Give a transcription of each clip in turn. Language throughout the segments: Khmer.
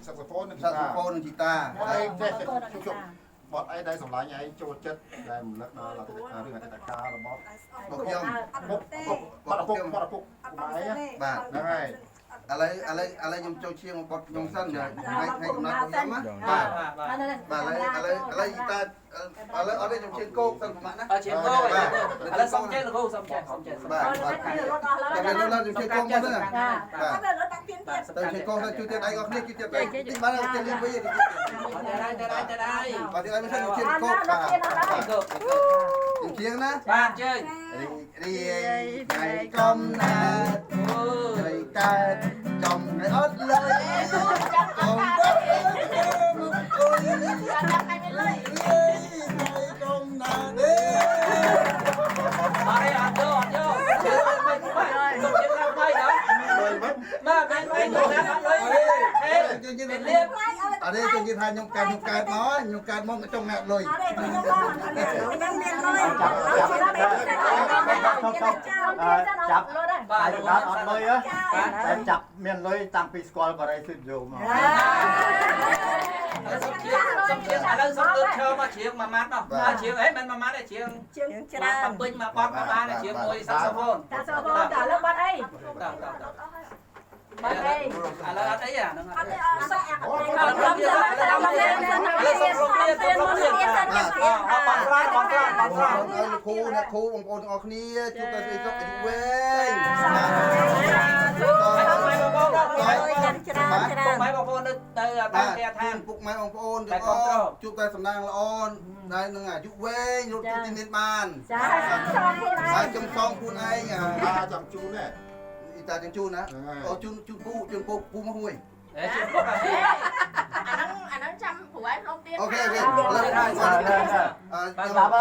sắc xà phone chỉ ta đây chụp bọt ấy đây sầm lại nhảy chua chết đây một lớp đó là cái này cái cá là bọt bọc nhông bọt phục máy nhá bạn đây ឥឡូវខ្ញុំចូលឈៀងបត់ខ្ញុំសិនថ្ងៃកំណត់ខ្ញុំណាបាទឥឡូវតែឥឡូវអត់ទេខ្ញុំឈៀងគោកសិនប្រហែលណាឈៀងគោកឥឡូវសុំចេះលោកគ្រូសុំចេះបាទតែខ្ញុំឈៀងគោកមកហ្នឹងបាទតែឈៀងគោកទៅជួយទៀតឯងអស់គ្នាជួយទៀតតិចបានទៅលៀងវិញទៅបាទទីឲ្យមិនខ្ញុំឈៀងគោកបាទខ្ញុំឈៀងណាបាទជើញរីថ្ងៃកំណត់រីកើតចំថ្ងៃអត់លើយចំអត់អូយចាំតែមានលើយថ្ងៃកំណត់ទេអរេអត់យកជើងមិនបាច់សុំជើងឡើងទៅដល់មកមិនទៅណាអត់លើយអេជើងលៀបអរេជើងថាខ្ញុំកើតមកចង់ងាក់លុយចាប់បាទអត់លុយតែចាប់មានលុយតាំងពីស្គាល់បរិសុទ្ធយកមកសុំជាឥឡូវសុំលើកឈើមកជ្រៀងមួយម៉ាត់នោះជ្រៀងអីមិនមួយម៉ាត់ទេជ្រៀងច្រើនបំពេញមកបត់មកបានជ្រៀងមួយសាក់សូហ្វូនសាក់សូហ្វូនតើលើបាត់អីតើបាត់អីឥឡូវអត់អីអាហ្នឹងអត់អត់អត់បាត់ប្រាំទៀតលោកគ្រូអ្នកគ្រូបងប្អូនទាំងអស់គ្នាជួបតែសុខអាយុវែងពុកម៉ែបងប្អូនទៅតាមគេថាពុកម៉ែបងប្អូនទាំងអស់ជួបតែសំណាងល្អហើយនឹងអាយុវែងរត់ទីមានបានចាចំសងខ្លួនឯងចាំជូនណាតាជូនណាអូជូនពូមកមួយជូនពុកអាហ្នឹងចាំព្រោះឯងក្នុងទៀតអូខេអូខេបាទស្ដាប់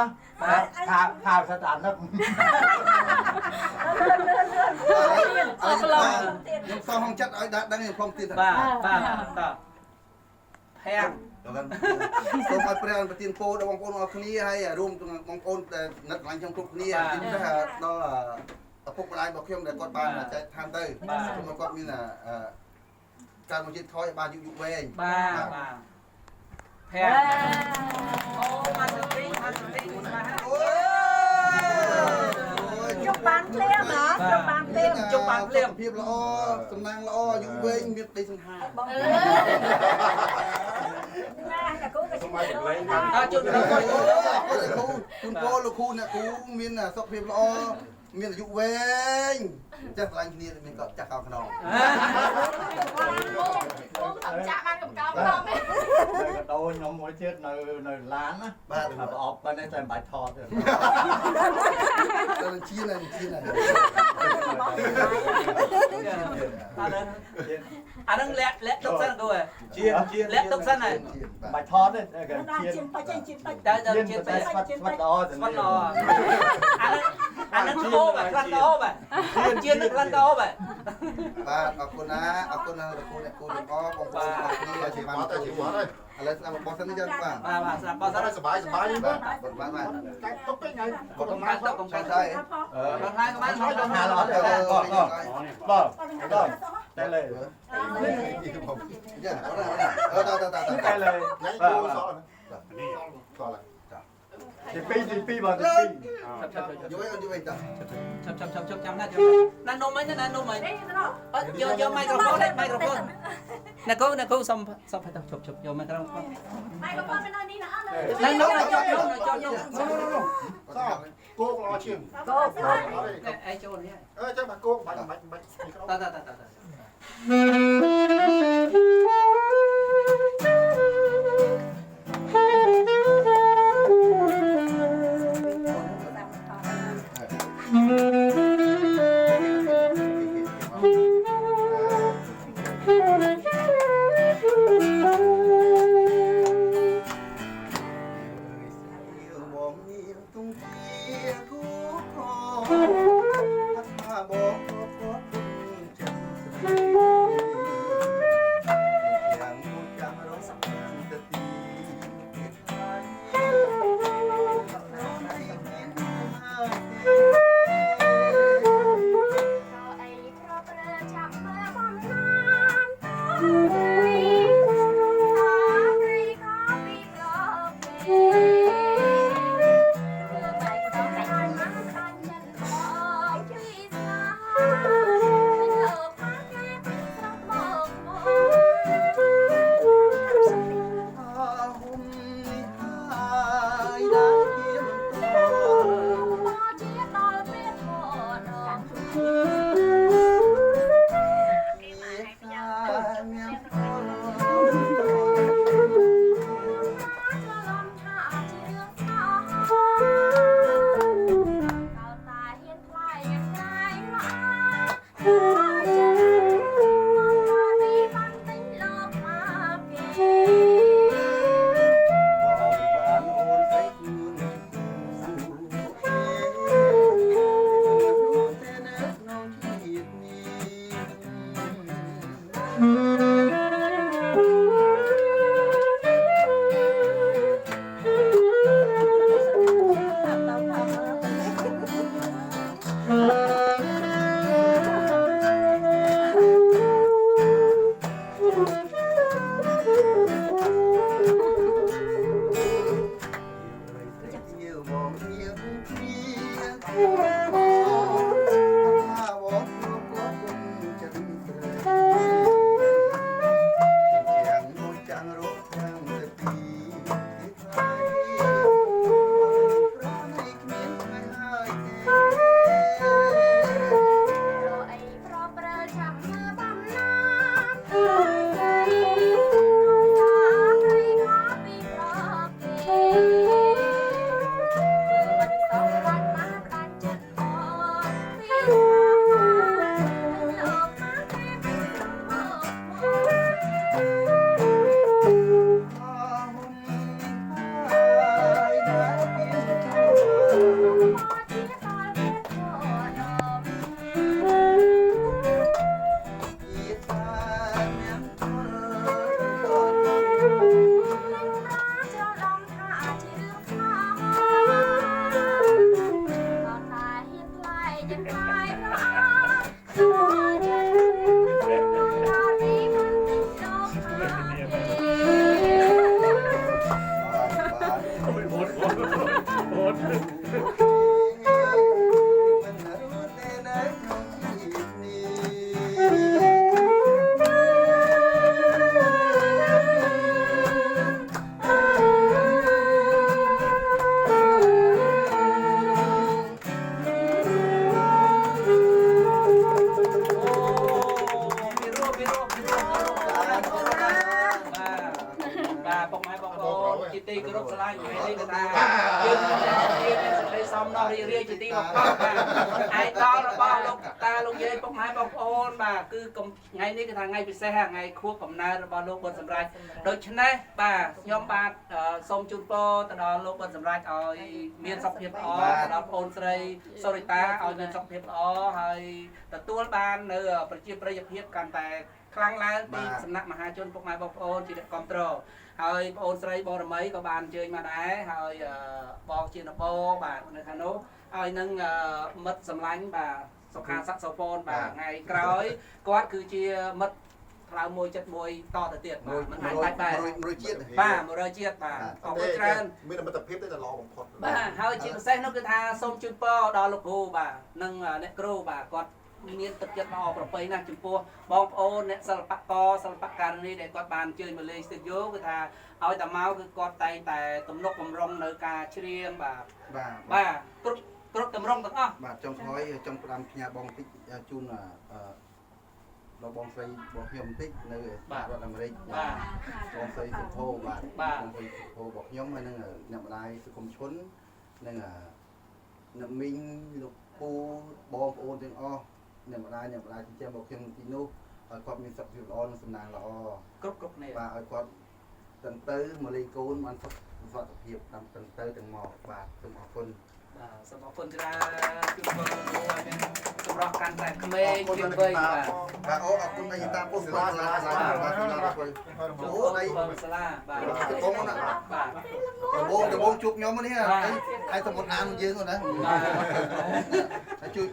ខាស្ដាប់នឹកខ្ញុំសងក្នុងចិត្តឲ្យដាក់ដឹងខ្ញុំផងទៀតបាទតើហាំសូមឲ្យព្រះប្រទានពរដល់បងប្អូនអរគ្នាហើយរួមទាំងបងប្អូនដែលនឹកកន្លែងខ្ញុំគ្រប់គ្នាទីនេះដល់ឪពុកម្ដាយរបស់ខ្ញុំដែលគាត់បានចែកឋានទៅខ្ញុំគាត់មានការមកជាតិថយបានយុវែងបាទហាំអូមកទៅទីមកអូយជុំបានភ្លាមហ៎ជុំបានភ្លាមភាពល្អសំណាងល្អយុវែងមានដីសង្ហាបងណាតែគូក៏ជួយជួយលោកគ្រូលោកគ្រូអ្នកគ្រូមានសុខភាពល្អមានអាយុវែងចាស់ខ្លាញ់គ្នាមានក៏ចាស់កោខ្នងចាក់បានកំកោខ្នងទេនៅកដោខ្ញុំមួយទៀតនៅឡានណាបាទប្រអប់ប៉ុណ្ណេះតែមិនបាច់ថតទេជៀនអានឹងលាក់ទុកសិនគូជៀនលាក់ទុកសិនហើយបាច់ថតទេគេជៀនបាច់ជៀនបាច់តែជៀនតែស្វាត់ល្អអានឹងគោបាទក្លិនល្អបាទជៀននឹងក្លិនល្អបាទបាទអរគុណណាលោកគ្រូអ្នកគ្រូទាំងអស់បងប្អូនគ្នាជាបានទៅជាមកហើយឥឡូវស្ដាប់បងសិននេះចឹងបាទស្ដាប់បងសិនសบายបាទតែទុកពេញហើយកុំមកទុកកុំកាត់ហើយដល់ហើយកុំមកដល់ហាល្អទេបាទតែលើចាតែលើញ៉ៃគូសក់នេះសក់ឡើងទីពីរបាទទីយុវឯងតាចាំណានំអីណានំអីយកមីក្រូហ្វូនណាគូសុំទៅជប់យកមីក្រូហ្វូនម៉ៃក៏ប៉ុននៅនេះណាអត់នៅនំចុះសក់គោកល្អជាងគោអីចូលនេះចាំមកគោកបាច់បង ពុកម៉ែបងប្អូនជាទីគោរពស្រឡាញ់ថ្ងៃនេះគឺថាយើងមានសេចក្តីសមណោះរីករាយជាទីបំផុតបាទឯកលរបស់លោកតាលោកយាយពុកម៉ែបងប្អូនបាទគឺថ្ងៃនេះគឺថាថ្ងៃពិសេសថ្ងៃខួបកំណើតរបស់លោកបុត្រសម្រាប់ដូច្នេះបាទខ្ញុំបាទសូមជូនពរទៅដល់លោកបុត្រសម្រាប់ឲ្យមានសុខភាពល្អទៅដល់បងស្រីសូរិតាឲ្យមានសុខភាពល្អហើយទទួលបាននៅប្រជាប្រិយភាពកាន់តែខ្លាំងឡើងពីសំណាក់មហាជនពុកម៉ែបងប្អូនជាអ្នកគ្រប់គ្រងហើយបងអូនស្រីបរមីក៏បានអញ្ជើញមកដែរហើយបងជានបោបាទនៅខាងនោះហើយនឹងមិត្តសម្លាញ់បាទសុខាស័ក្តិសូពនបាទថ្ងៃក្រោយគាត់គឺជាមិត្តផ្លៅមួយចិត្តមួយតទៅទៀតបាទមិនអាចដាច់ដែរ100ជាតិបាទ100ជាតិបាទអរគុណច្រើនមានមិត្តភាពទៅល្អបំផុតបាទហើយជាពិសេសនោះគឺថាសូមជូនពរដល់លោកគ្រូបាទនិងអ្នកគ្រូបាទគាត់មានទឹកចិត្តល្អប្រពៃណាស់ចំពោះបងប្អូនអ្នកសិល្បករសិល្បករនេះដែលគាត់បានអញ្ជើញមកលេងស្ទូឌីយោគឺថាឲ្យតែមកគឺគាត់តែងតែទំនុកបំរុងនៅការច្រៀងបាទបាទគ្រប់តម្រង់ទាំងអស់បាទចុងក្រោយចុងផ្ដាំផ្ញើបងតិចជូនដល់បងស្រីរបស់ខ្ញុំបន្តិចនៅរដ្ឋអាមេរិកបាទបងស្រីសុភោបាទបងស្រីសុភោរបស់ខ្ញុំហើយនឹងអ្នកម្ដាយសុខុមឈុននិងអ្នកមីងលោកពូបងប្អូនទាំងអស់អ្នកម្ដាយចិញ្ចឹមរបស់ខ្ញុំទីនោះឲ្យគាត់មានសុខភាពល្អនិងសំណាងល្អគ្រប់គ្នាបាទឲ្យគាត់ទៅមកលេងកូនបានសុខភាពតាមទៅទាំងមកបាទសូមអរគុណបាទសូមអរគុណច្រើនជូនពរឲ្យមានសម្រាប់កាន់តែក្មេងជាងវ័យបាទអរគុណដល់តាពុទ្ធសាសនាបាទអូដៃសាឡាបាទបងណាបាទដំបងជួបខ្ញុំនេះឯងសមុទ្រអានយើងណាជួយ